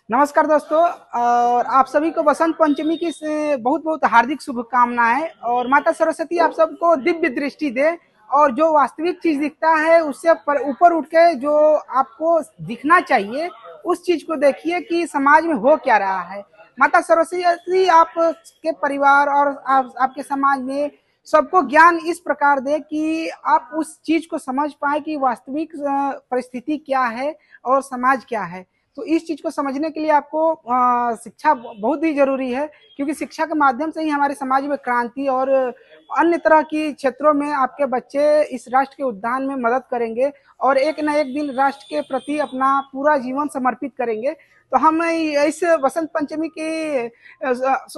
नमस्कार दोस्तों। और आप सभी को बसंत पंचमी की बहुत बहुत हार्दिक शुभकामनाएं। और माता सरस्वती आप सबको दिव्य दृष्टि दे और जो वास्तविक चीज दिखता है उससे ऊपर उठ के जो आपको दिखना चाहिए उस चीज को देखिए कि समाज में हो क्या रहा है। माता सरस्वती आपके परिवार और आपके समाज में सबको ज्ञान इस प्रकार दे कि आप उस चीज को समझ पाए कि वास्तविक परिस्थिति क्या है और समाज क्या है। तो इस चीज को समझने के लिए आपको शिक्षा बहुत ही जरूरी है, क्योंकि शिक्षा के माध्यम से ही हमारे समाज में क्रांति और अन्य तरह की क्षेत्रों में आपके बच्चे इस राष्ट्र के उत्थान में मदद करेंगे और एक न एक दिन राष्ट्र के प्रति अपना पूरा जीवन समर्पित करेंगे। तो हम इस बसंत पंचमी के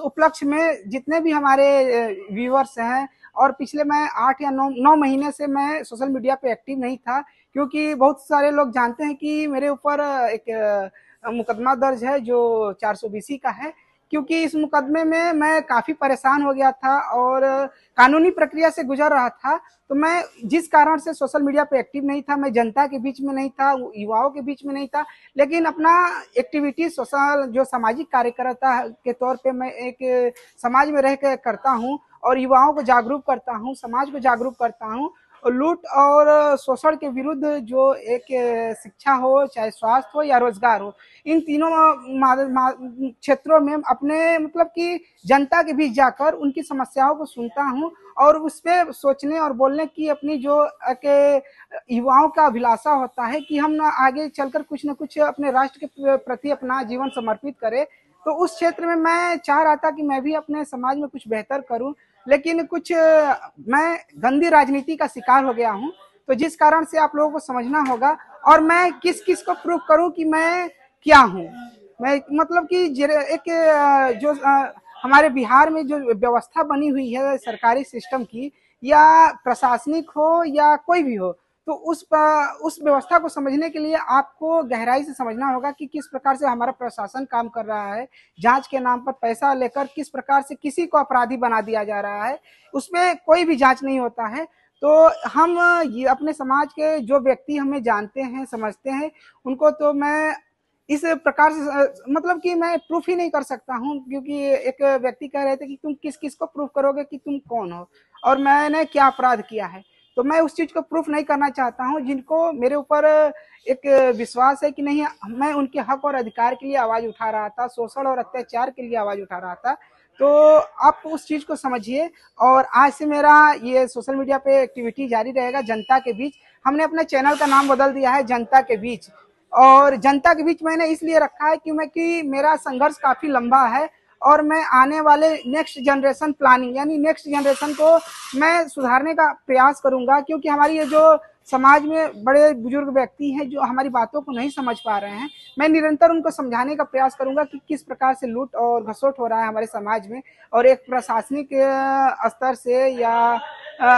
उपलक्ष्य में जितने भी हमारे व्यूअर्स हैं, और पिछले मैं 8 या 9 महीने से मैं सोशल मीडिया पे एक्टिव नहीं था, क्योंकि बहुत सारे लोग जानते हैं कि मेरे ऊपर एक मुकदमा दर्ज है जो 420 का है। क्योंकि इस मुकदमे में मैं काफी परेशान हो गया था और कानूनी प्रक्रिया से गुजर रहा था। तो मैं जिस कारण से सोशल मीडिया पे एक्टिव नहीं था, मैं जनता के बीच में नहीं था, युवाओं के बीच में नहीं था, लेकिन अपना एक्टिविटी सोशल जो सामाजिक कार्यकर्ता के तौर पे मैं एक समाज में रह कर करता हूँ और युवाओं को जागरूक करता हूँ, समाज को जागरूक करता हूँ। लूट और शोषण के विरुद्ध जो एक शिक्षा हो, चाहे स्वास्थ्य हो या रोजगार हो, इन तीनों क्षेत्रों में अपने मतलब कि जनता के बीच जाकर उनकी समस्याओं को सुनता हूँ और उस पर सोचने और बोलने की अपनी जो के युवाओं का अभिलाषा होता है कि हम आगे चलकर कुछ न कुछ अपने राष्ट्र के प्रति अपना जीवन समर्पित करें। तो उस क्षेत्र में मैं चाह रहा था कि मैं भी अपने समाज में कुछ बेहतर करूं, लेकिन कुछ मैं गंदी राजनीति का शिकार हो गया हूं। तो जिस कारण से आप लोगों को समझना होगा और मैं किस किस को प्रूव करूं कि मैं क्या हूं। मैं मतलब कि एक जो हमारे बिहार में जो व्यवस्था बनी हुई है सरकारी सिस्टम की, या प्रशासनिक हो या कोई भी हो, तो उस व्यवस्था को समझने के लिए आपको गहराई से समझना होगा कि किस प्रकार से हमारा प्रशासन काम कर रहा है। जांच के नाम पर पैसा लेकर किस प्रकार से किसी को अपराधी बना दिया जा रहा है, उसमें कोई भी जांच नहीं होता है। तो हम ये अपने समाज के जो व्यक्ति हमें जानते हैं, समझते हैं, उनको तो मैं इस प्रकार से मतलब कि मैं प्रूफ ही नहीं कर सकता हूँ, क्योंकि एक व्यक्ति कह रहे थे कि तुम किस किस को प्रूफ करोगे कि तुम कौन हो और मैंने क्या अपराध किया है। तो मैं उस चीज को प्रूफ नहीं करना चाहता हूँ। जिनको मेरे ऊपर एक विश्वास है कि नहीं, मैं उनके हक और अधिकार के लिए आवाज उठा रहा था, शोषण और अत्याचार के लिए आवाज उठा रहा था। तो आप उस चीज को समझिए। और आज से मेरा ये सोशल मीडिया पे एक्टिविटी जारी रहेगा जनता के बीच। हमने अपने चैनल का नाम बदल दिया है जनता के बीच। और जनता के बीच मैंने इसलिए रखा है कि मेरा संघर्ष काफी लंबा है और मैं आने वाले नेक्स्ट जनरेशन प्लानिंग यानी नेक्स्ट जनरेशन को मैं सुधारने का प्रयास करूंगा, क्योंकि हमारी ये जो समाज में बड़े बुजुर्ग व्यक्ति हैं जो हमारी बातों को नहीं समझ पा रहे हैं, मैं निरंतर उनको समझाने का प्रयास करूंगा कि किस प्रकार से लूट और घसोट हो रहा है हमारे समाज में। और एक प्रशासनिक स्तर से या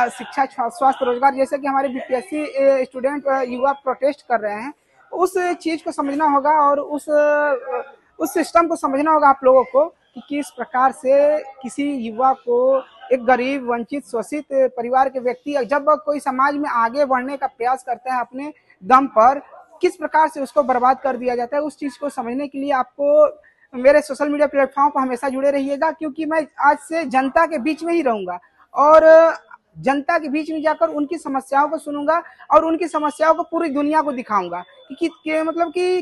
शिक्षा, स्वास्थ्य, रोजगार, जैसे कि हमारे बीपीएससी स्टूडेंट युवा प्रोटेस्ट कर रहे हैं, उस चीज को समझना होगा और उस सिस्टम को समझना होगा आप लोगों को कि किस प्रकार से किसी युवा को, एक गरीब, वंचित, शोषित परिवार के व्यक्ति जब कोई समाज में आगे बढ़ने का प्रयास करते हैं अपने दम पर, किस प्रकार से उसको बर्बाद कर दिया जाता है। उस चीज को समझने के लिए आपको मेरे सोशल मीडिया प्लेटफॉर्म पर हमेशा जुड़े रहिएगा, क्योंकि मैं आज से जनता के बीच में ही रहूंगा और जनता के बीच में जाकर उनकी समस्याओं को सुनूंगा और उनकी समस्याओं को पूरी दुनिया को दिखाऊंगा कि मतलब कि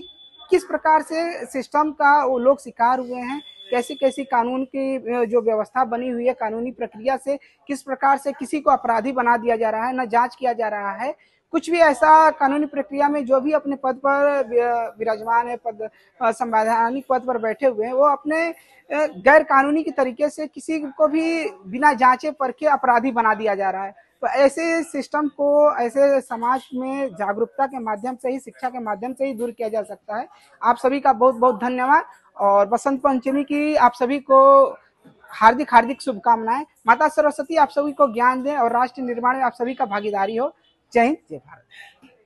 किस प्रकार से सिस्टम का वो लोग शिकार हुए हैं, कैसी कैसी कानून की जो व्यवस्था बनी हुई है, कानूनी प्रक्रिया से किस प्रकार से किसी को अपराधी बना दिया जा रहा है, न जांच किया जा रहा है। कुछ भी ऐसा कानूनी प्रक्रिया में जो भी अपने पद पर विराजमान है, पद संवैधानिक पद पर बैठे हुए हैं, वो अपने गैर कानूनी के तरीके से किसी को भी बिना जांचे परखे अपराधी बना दिया जा रहा है। तो ऐसे सिस्टम को, ऐसे समाज में जागरूकता के माध्यम से ही, शिक्षा के माध्यम से ही दूर किया जा सकता है। आप सभी का बहुत बहुत धन्यवाद और बसंत पंचमी की आप सभी को हार्दिक हार्दिक शुभकामनाएं। माता सरस्वती आप सभी को ज्ञान दें और राष्ट्र निर्माण में आप सभी का भागीदारी हो। जय हिंद, जय भारत।